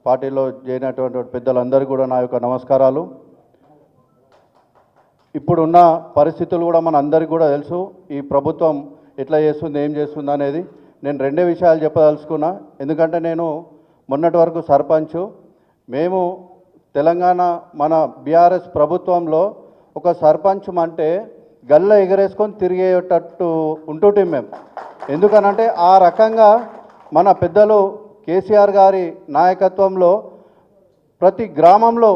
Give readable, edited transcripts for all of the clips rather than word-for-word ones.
పార్టీలో చేరినటువంటి పెద్దలందరికీ కూడా నా యొక్క నమస్కారాలు. ఇప్పుడున్న పరిస్థితులు కూడా మన అందరికీ కూడా తెలుసు. ఈ ప్రభుత్వం ఎట్లా చేస్తుంది, ఏం చేస్తుంది అనేది నేను రెండే విషయాలు చెప్పదలుచుకున్నా. ఎందుకంటే నేను మొన్నటి వరకు సర్పంచ్. మేము తెలంగాణ మన బీఆర్ఎస్ ప్రభుత్వంలో ఒక సర్పంచ్ అంటే గల్ల ఎగరేసుకొని తిరిగేటట్టు ఉంటుంటే మేము. ఎందుకనంటే ఆ రకంగా మన పెద్దలు కేసీఆర్ గారి నాయకత్వంలో ప్రతి గ్రామంలో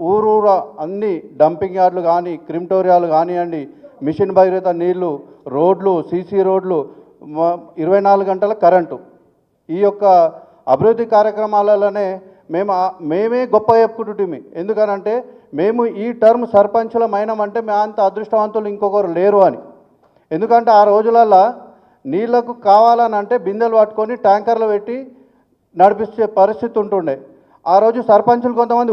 ఊరూర అన్ని డంపింగ్ యార్డులు కానీ, క్రిమిటోరియాలు కానివ్వండి, మిషన్ భగీరథ నీళ్లు, రోడ్లు, సీసీ రోడ్లు, 24 గంటల కరెంటు, ఈ యొక్క అభివృద్ధి కార్యక్రమాలలోనే మేమే గొప్ప చెప్పుకుంటుంటిమి. ఎందుకనంటే మేము ఈ టర్మ్ సర్పంచులమైనామంటే మేము అంత అదృష్టవంతులు ఇంకొకరు లేరు అని. ఎందుకంటే ఆ రోజులల్లో నీళ్లకు కావాలని అంటే బిందెలు పట్టుకొని ట్యాంకర్లు పెట్టి నడిపించే పరిస్థితి ఉంటుండే. ఆ రోజు సర్పంచులు కొంతమంది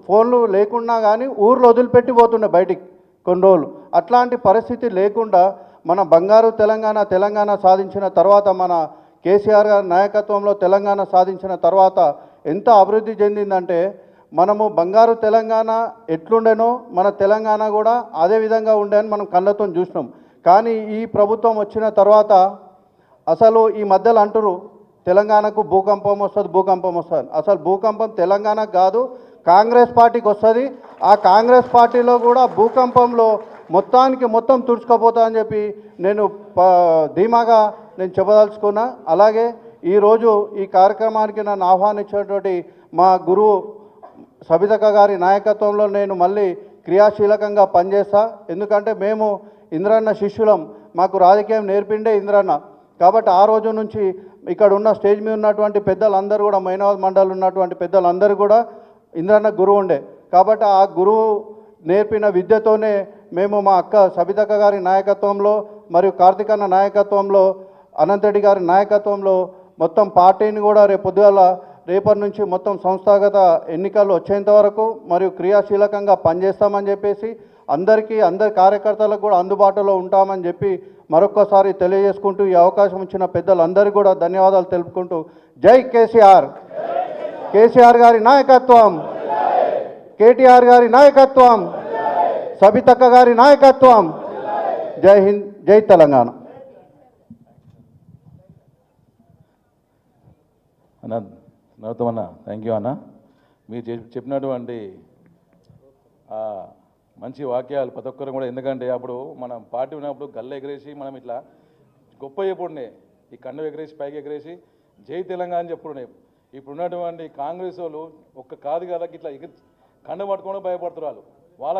ఫోన్లు లేకున్నా కానీ ఊర్లో వదిలిపెట్టి పోతుండే బయటికి కొన్ని రోజులు. అట్లాంటి పరిస్థితి లేకుండా మన బంగారు తెలంగాణ సాధించిన తర్వాత, మన కేసీఆర్ గారి నాయకత్వంలో తెలంగాణ సాధించిన తర్వాత ఎంత అభివృద్ధి చెందిందంటే, మనము బంగారు తెలంగాణ ఎట్లుండేనో మన తెలంగాణ కూడా అదే విధంగా ఉండేని మనం కళ్ళతో చూసినాం. కానీ ఈ ప్రభుత్వం వచ్చిన తర్వాత అసలు ఈ మధ్యలో అంటారు తెలంగాణకు భూకంపం వస్తుంది. అసలు భూకంపం తెలంగాణకు కాదు, కాంగ్రెస్ పార్టీకి వస్తుంది. ఆ కాంగ్రెస్ పార్టీలో కూడా భూకంపంలో మొత్తం తుడుచుకోపోతా అని చెప్పి నేను ధీమాగా నేను చెప్పదలుచుకున్నా. అలాగే ఈరోజు ఈ కార్యక్రమానికి నన్ను ఆహ్వానించినటువంటి మా గురువు సబితక్క గారి నాయకత్వంలో నేను మళ్ళీ క్రియాశీలకంగా పనిచేస్తా. ఎందుకంటే మేము ఇంద్రన్న శిష్యులం, మాకు రాజకీయం నేర్పిండే ఇంద్రన్న. కాబట్టి ఆ రోజు నుంచి ఇక్కడ ఉన్న స్టేజ్ మీద ఉన్నటువంటి పెద్దలందరూ కూడా, మైనావత్ మండలి ఉన్నటువంటి పెద్దలందరూ కూడా ఇంద్రన్న గురువు ఉండే. కాబట్టి ఆ గురువు నేర్పిన విద్యతోనే మేము మా అక్క సబితక్క గారి నాయకత్వంలో మరియు కార్తికన్న నాయకత్వంలో, అనంతరెడ్డి గారి నాయకత్వంలో మొత్తం పార్టీని కూడా రేపటి నుంచి మొత్తం సంస్థాగత ఎన్నికలు వచ్చేంత వరకు మరియు క్రియాశీలకంగా పనిచేస్తామని చెప్పేసి అందరి కార్యకర్తలకు కూడా అందుబాటులో ఉంటామని చెప్పి మరొక్కసారి తెలియజేసుకుంటూ, ఈ అవకాశం ఇచ్చిన పెద్దలందరికీ కూడా ధన్యవాదాలు తెలుపుకుంటూ, జై కేసీఆర్, కేసీఆర్ గారి నాయకత్వం, కేటీఆర్ గారి నాయకత్వం, సబితక్క గారి నాయకత్వం. జై హింద్, జై తెలంగాణ. అన్న నవ్వుతాం అన్న, థ్యాంక్ యూ అన్న. మీరు చెప్పినటువంటి మంచి వాక్యాలు ప్రతి ఒక్కరు కూడా. ఎందుకంటే అప్పుడు మనం పార్టీ ఉన్నప్పుడు గల్ల ఎగరేసి మనం ఇట్లా గొప్ప చెప్పుండే, ఈ కండ ఎగరేసి పైకి ఎగరేసి జై తెలంగాణ అని చెప్పుకునే. ఇప్పుడు ఉన్నటువంటి కాంగ్రెస్ వాళ్ళు ఒక్క కాదు కదా ఇట్లా కండ పట్టుకోవడం భయపడుతున్నారు. వాళ్ళ